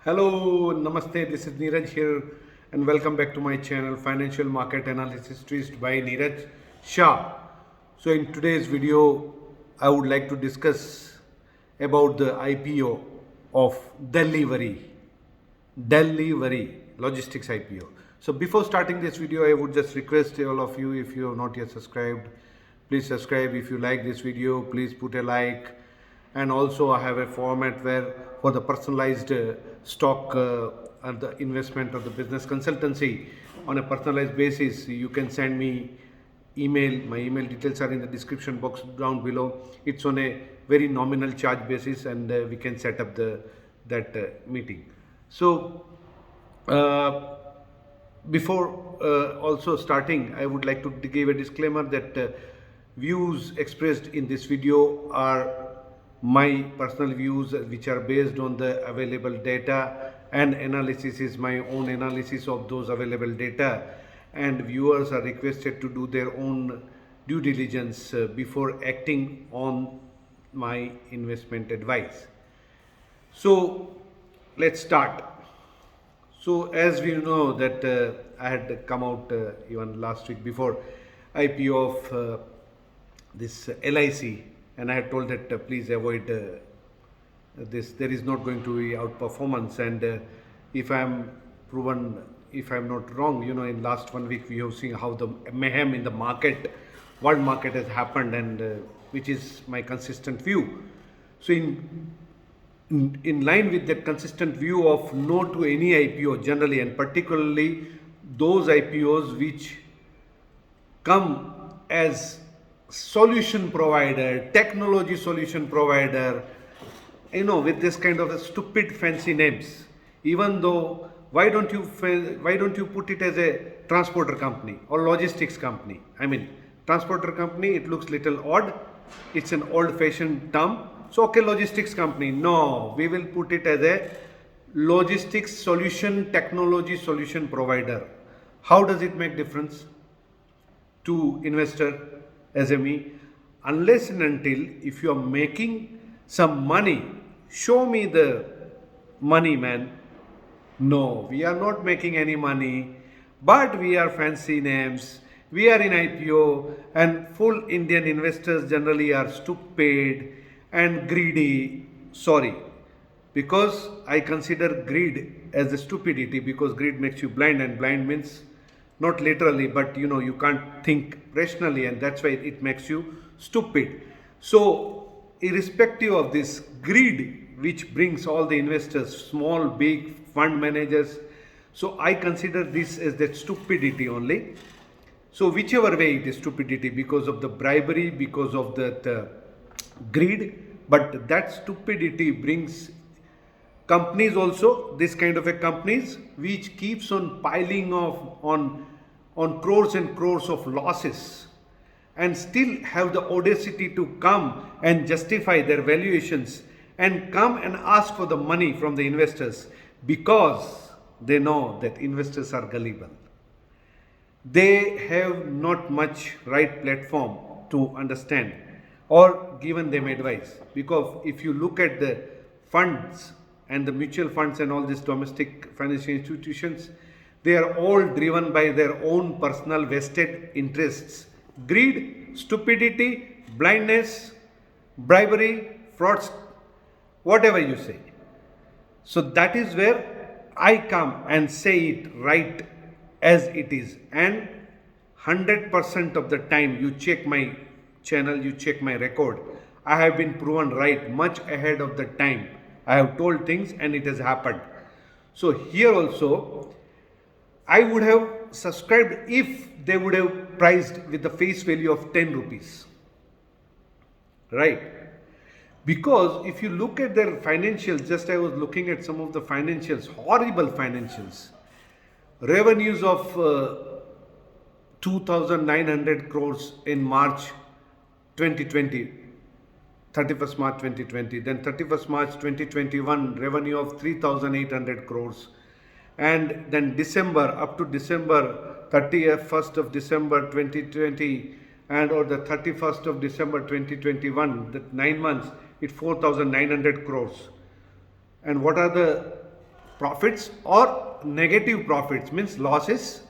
Hello, Namaste. This is Neeraj here, and welcome back to my channel, Financial Market Analysis Twist by Neeraj Shah. So, in today's video, I would like to discuss about the IPO of Delhivery Logistics IPO. So, before starting this video, I would just request all of you, if you have not yet subscribed, please subscribe. If you like this video, please put a like. And also I have a format where for the personalized stock and the investment or the business consultancy on a personalized basis, you can send me email. My email details are in the description box down below. It's on a very nominal charge basis, and we can set up that meeting. So before also starting, I would like to give a disclaimer that views expressed in this video are my personal views, which are based on the available data, and analysis is my own analysis of those available data, and viewers are requested to do their own due diligence before acting on my investment advice. So let's start. So as we know that I had come out even last week before IPO of this LIC, and I had told that please avoid this. There is not going to be outperformance, and if I'm not wrong, in last 1 week we have seen how the mayhem in the market, world market has happened, and which is my consistent view. So in line with that consistent view of no to any IPO generally, and particularly those IPOs which come as solution provider, technology solution provider, with this kind of a stupid fancy names. Even though, why don't you put it as a transporter company or logistics company? I mean, transporter company, it looks little odd. It's an old-fashioned term. So okay, logistics company. No, we will put it as a logistics solution, technology solution provider. How does it make difference to investor? SME, unless and until if you are making some money, show me the money, man. No, we are not making any money, but we are fancy names. We are in IPO, and full Indian investors generally are stupid and greedy. Sorry, because I consider greed as a stupidity, because greed makes you blind, and blind means not literally, but you can't think rationally, and that's why it makes you stupid. So irrespective of this greed which brings all the investors, small, big, fund managers, so I consider this as that stupidity only. So whichever way it is stupidity, because of the bribery, because of that greed, but that stupidity brings companies also, this kind of a companies which keeps on piling on crores and crores of losses, and still have the audacity to come and justify their valuations and come and ask for the money from the investors, because they know that investors are gullible. They have not much right platform to understand or given them advice, because if you look at the funds and the mutual funds and all these domestic financial institutions, they are all driven by their own personal vested interests. Greed, stupidity, blindness, bribery, frauds, whatever you say. So that is where I come and say it right as it is. And 100% of the time you check my channel, you check my record, I have been proven right much ahead of the time. I have told things and it has happened. So here also, I would have subscribed if they would have priced with the face value of 10 rupees. Right? Because if you look at their financials, just I was looking at some of the financials, horrible financials. Revenues of 2,900 crores in March 2020, 31st March 2020. Then 31st March 2021, revenue of 3,800 crores. And then December, up to December 31st of December 2020, and or the 31st of December 2021, that 9 months, it's 4,900 crores. And what are the profits or negative profits, means losses.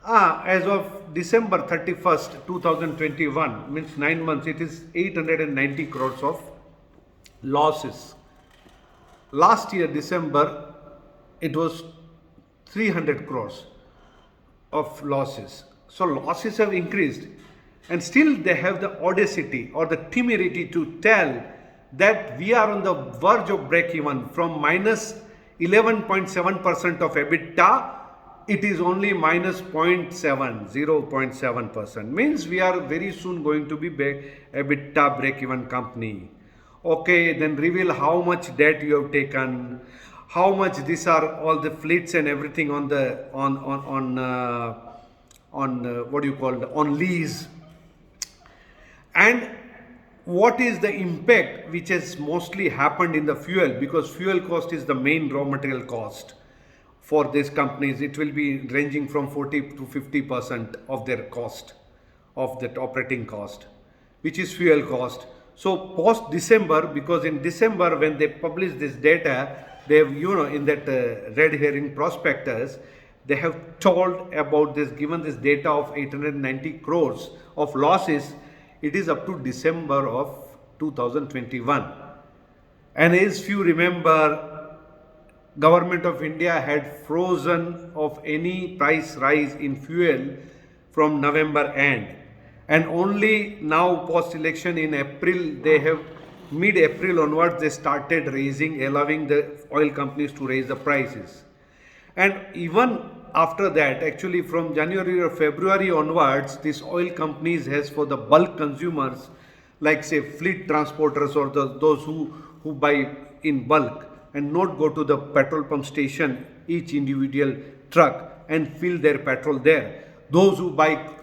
As of December 31st, 2021, means 9 months, it is 890 crores of losses. Last year, December, it was 300 crores of losses. So losses have increased, and still they have the audacity or the temerity to tell that we are on the verge of break-even. From minus 11.7% of EBITDA, it is only minus 0.7%. Means we are very soon going to be EBITDA break-even company. Okay, then reveal how much debt you have taken, how much these are all the fleets and everything on the on lease, and what is the impact which has mostly happened in the fuel, because fuel cost is the main raw material cost for these companies. It will be ranging from 40 to 50% of their cost, of that operating cost, which is fuel cost. So post December, because in December when they publish this data, they have, in that red herring prospectus, they have told about this, given this data of 890 crores of losses. It is up to December of 2021. And as few remember, Government of India had frozen of any price rise in fuel from November end. And only now post-election in April, they have, mid-April onwards, they started raising, allowing the oil companies to raise the prices. And even after that, actually from January or February onwards, these oil companies has, for the bulk consumers, like say fleet transporters or those who buy in bulk and not go to the petrol pump station, each individual truck, and fill their petrol there. Those who buy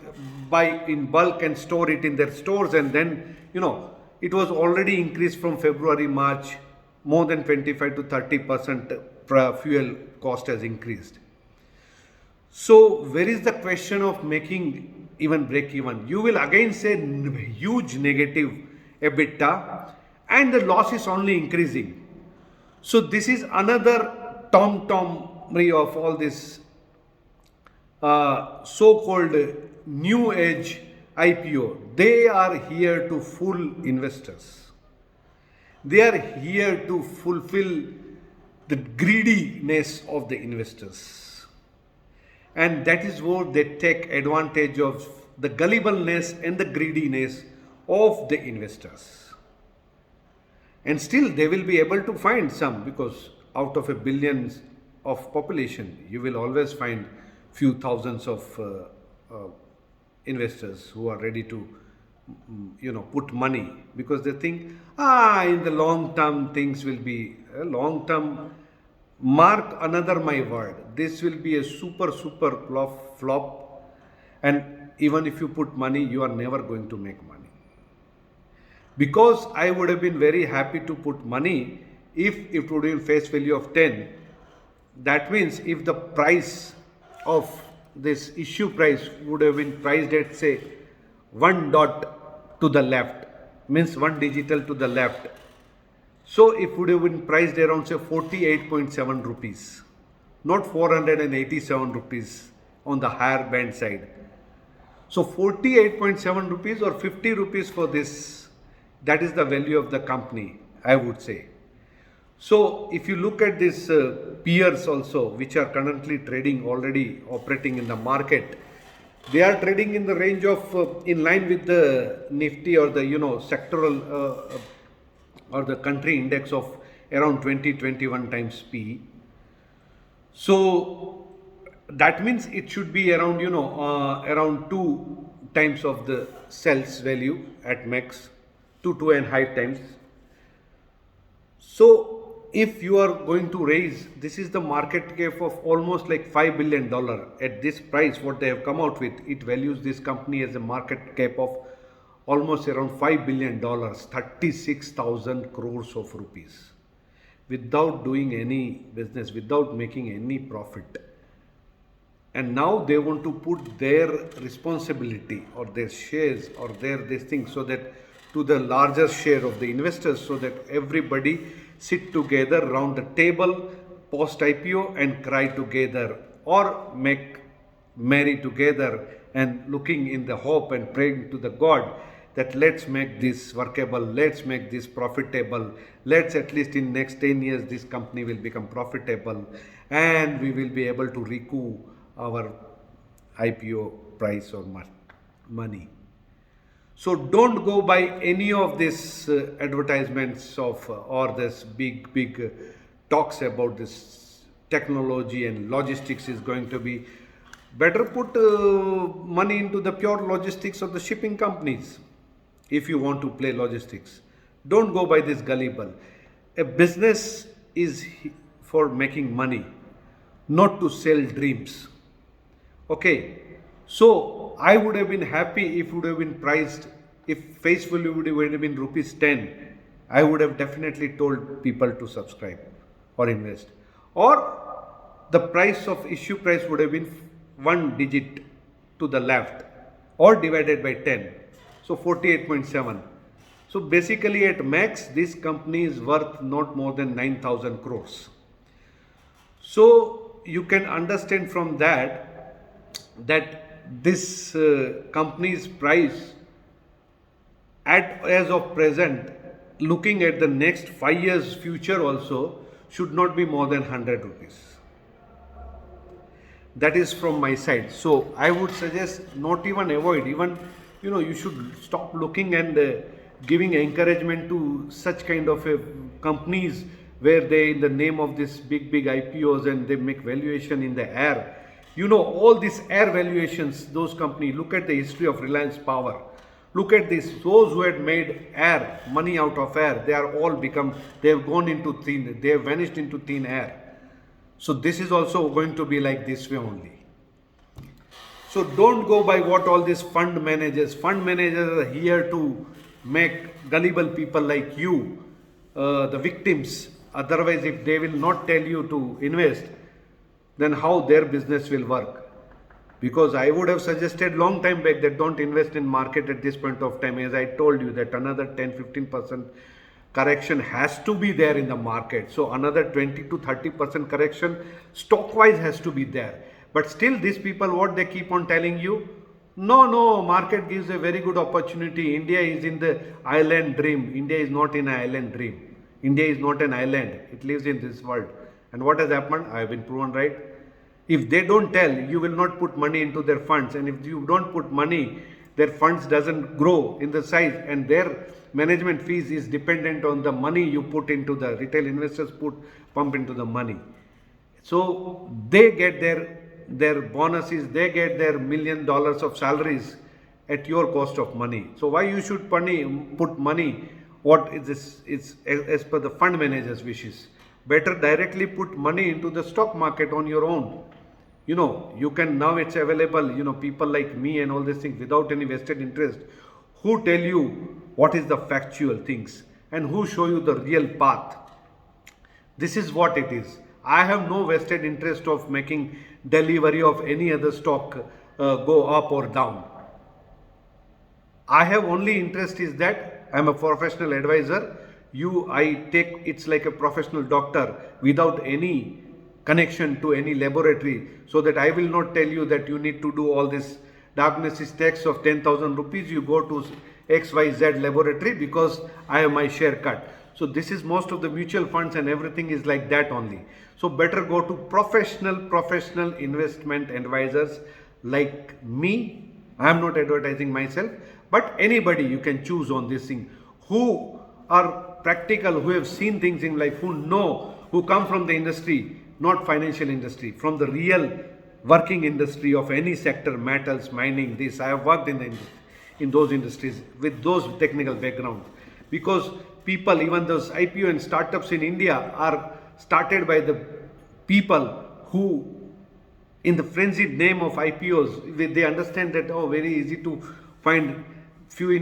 in bulk and store it in their stores, and then, it was already increased from February, March, more than 25 to 30% fuel cost has increased. So where is the question of making even break even? You will again say huge negative EBITDA, and the loss is only increasing. So this is another tomfoolery of all this so-called new age IPO. They are here to fool investors. They are here to fulfill the greediness of the investors. And that is what they take advantage of, the gullibleness and the greediness of the investors. And still they will be able to find some, because out of a billions of population, you will always find few thousands of investors who are ready to put money, because they think in the long term things will be long term. Mark another my word, this will be a super flop, and even if you put money, you are never going to make money. Because I would have been very happy to put money if it would be in face value of 10. That means if the price of this issue price would have been priced at, say, 1 dot to the left, means 1 digital to the left. So it would have been priced around, say, 48.7 rupees, not 487 rupees on the higher band side. So 48.7 rupees or 50 rupees for this, that is the value of the company, I would say. So if you look at these peers also, which are currently trading, already operating in the market, they are trading in the range of, in line with the Nifty or the, sectoral or the country index of around 20-21 times P. So that means it should be around, around 2 times of the sales value at max, 2.5 times. So if you are going to raise, this is the market cap of almost like $5 billion at this price, what they have come out with, it values this company as a market cap of almost around $5 billion, 36,000 crores of rupees, without doing any business, without making any profit. And now they want to put their responsibility or their shares or this thing, so that to the larger share of the investors, so that everybody sit together around the table, post IPO and cry together, or make merry together and looking in the hope and praying to the God that let's make this workable, let's make this profitable, let's at least in next 10 years this company will become profitable and we will be able to recoup our IPO price or money. So don't go by any of these advertisements of or this big talks about this technology and logistics is going to be. Better put money into the pure logistics of the shipping companies if you want to play logistics. Don't go by this gullible. A business is for making money, not to sell dreams. Okay, so I would have been happy if it would have been priced, if face value would have been ₹10, I would have definitely told people to subscribe or invest. Or the price of issue price would have been one digit to the left or divided by 10. So 48.7. So basically at max, this company is worth not more than 9,000 crores. So you can understand from that this company's price as of present, looking at the next 5 years future also, should not be more than 100 rupees. That is from my side. So I would suggest not even avoid, even you should stop looking and giving encouragement to such kind of companies where they, in the name of this big IPOs, and they make valuation in the air. All these air valuations, those companies, look at the history of Reliance Power. Look at this, those who had made air, money out of air, they have gone into thin, they have vanished into thin air. So this is also going to be like this way only. So don't go by what all these fund managers are here to make gullible people like you, the victims. Otherwise, if they will not tell you to invest, then how their business will work? Because I would have suggested long time back that don't invest in market at this point of time. As I told you that another 10-15% correction has to be there in the market. So another 20 to 30% correction stock wise has to be there. But still these people, what they keep on telling you, no, market gives a very good opportunity. India is in the island dream. India is not in an island dream. India is not an island. It lives in this world. And what has happened? I have been proven right. If they don't tell, you will not put money into their funds. And if you don't put money, their funds doesn't grow in the size, and their management fees is dependent on the money you put into the retail investors pump into the money. So they get their bonuses, they get their $1 million of salaries at your cost of money. So why you should put money? What is this? It's as per the fund manager's wishes. Better directly put money into the stock market on your own. You can, now it's available, people like me and all these things without any vested interest, who tell you what is the factual things and who show you the real path. This is what it is. I have no vested interest of making delivery of any other stock go up or down. I have only interest is that I am a professional advisor. It's like a professional doctor without any connection to any laboratory, so that I will not tell you that you need to do all this diagnosis tests of 10,000 rupees. You go to XYZ laboratory because I have my share cut. So this is most of the mutual funds and everything is like that only. So better go to professional investment advisors like me. I am not advertising myself, but anybody you can choose on this thing, who are practical, who have seen things in life, who come from the industry, not financial industry, from the real working industry of any sector, metals, mining, this. I have worked in those industries with those technical backgrounds, because people, even those IPO and startups in India are started by the people who, in the frenzied name of IPOs, they understand that, very easy to find few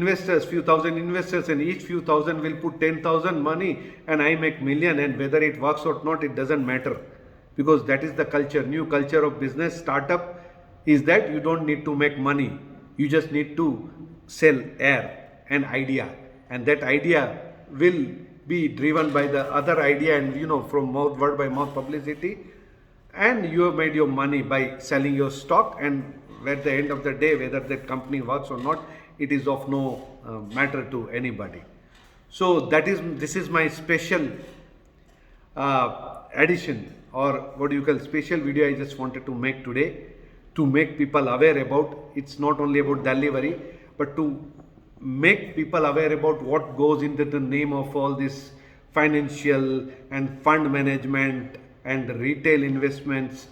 thousand investors, and each few thousand will put 10,000 money and I make million, and whether it works or not, it doesn't matter, because that is the culture. New culture of business startup is that you don't need to make money, you just need to sell air and idea, and that idea will be driven by the other idea and from word by mouth publicity, and you have made your money by selling your stock, and at the end of the day whether that company works or not, it is of no matter to anybody. So this is my special addition, or what do you call special video I just wanted to make today, to make people aware about, it's not only about Delhivery, but to make people aware about what goes into the name of all this financial and fund management and retail investments,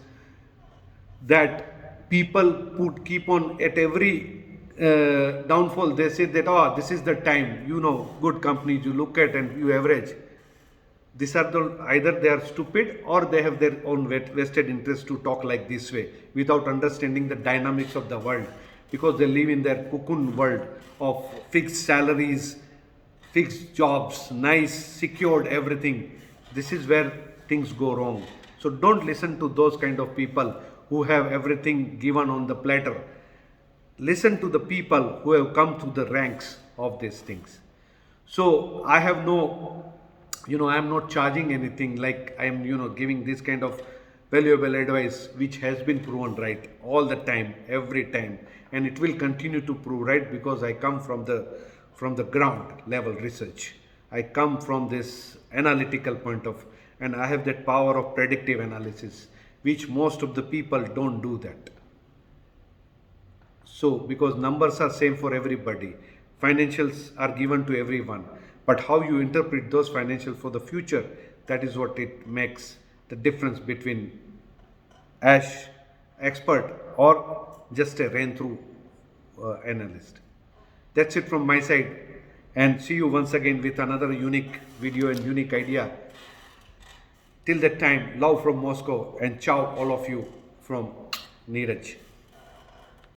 that people keep on at every downfall. They say that, oh, this is the time, good companies you look at and you average. These are either they are stupid or they have their own vested interest to talk like this way without understanding the dynamics of the world, because they live in their cocoon world of fixed salaries, fixed jobs, nice, secured everything. This is where things go wrong. So don't listen to those kind of people who have everything given on the platter. Listen to the people who have come through the ranks of these things. So I have no, I am not charging anything, like I am, giving this kind of valuable advice which has been proven right all the time, every time, and it will continue to prove right, because I come from the ground level research. I come from this analytical point of, and I have that power of predictive analysis, which most of the people don't do that. So because numbers are same for everybody, financials are given to everyone, but how you interpret those financials for the future, that is what it makes the difference between Ash expert or just a ran through analyst. That's it from my side, and see you once again with another unique video and unique idea. Till that time, love from Moscow, and ciao all of you from Neeraj.